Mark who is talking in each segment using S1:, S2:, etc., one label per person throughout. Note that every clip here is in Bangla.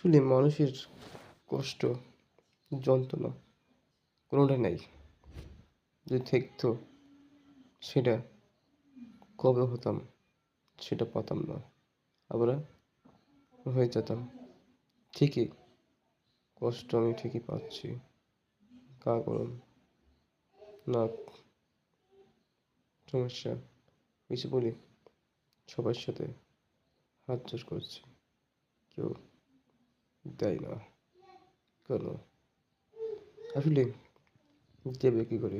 S1: আসলে মানুষের কষ্ট, যন্ত্রণা কোনোটাই নাই। যদি থাকতো সেটা কবে হতাম সেটা পারতাম না। আমরা হয়ে যেতাম। ঠিকই কষ্ট আমি ঠিকই পাচ্ছি। গা গরম, নাক সমস্যা। কিছু বলি সবার সাথে হাত জোড় করছি। কেউ দেয় না। কেন? আসলে দেবে কি করে?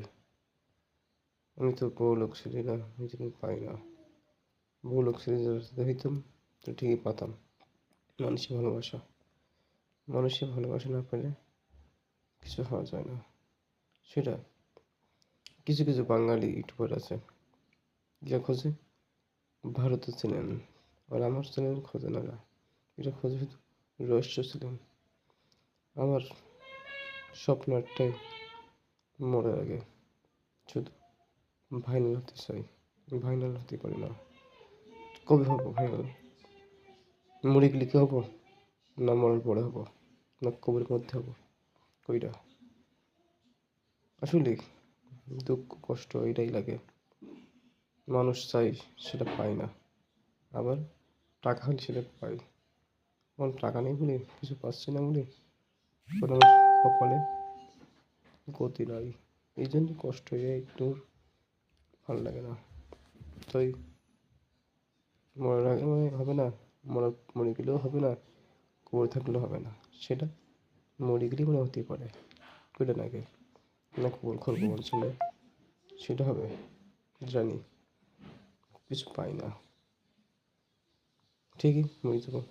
S1: আমি তো বড়লোক ছেলে না, এই জন্য পাই না। বড়লোক ছেলে যদি হইতাম তো ঠিকই পাতাম। মানুষের ভালোবাসা। মানুষের ভালোবাসা না পেলে কিছু হওয়া যায় না। সেটা কিছু কিছু বাঙালি ইউটিউবার আছে যা খোঁজে ভারতের চ্যানেল, আর আমার চ্যানেল খোঁজে না। এটা খোঁজে শুধু রহস্য ছিলেন। আমার স্বপ্ন একটাই, মরার আগে শুধু ভাইরাল হতে চাই। ভাইরাল হতে পারি না। কবে হবো ভাইরাল? মরে গেলে কি হবো, না মরার পরে হবো, না কবরের মধ্যে হবো? কইটা আসলে দুঃখ কষ্ট এটাই লাগে। মানুষ চাই সেটা পায় না, আবার টাকা হলে সেটা পাই। আমার টাকা নেই বলে, কিছু পাচ্ছি না বলে কোনো কপালে গতি নাই। এই জন্য কষ্ট হয়ে একটু ভালো লাগে না। তাই মরার আগে মানে হবে না, মরে গেলেও হবে না, কবরে থাকলেও হবে না। সেটা মরে গেলেই মনে হতেই পারে। ওইটা নাকি না কবর খুঁড়বো বলছিল, সেটা হবে জানি, কিছু পাই না। ঠিকই মরে যাবো।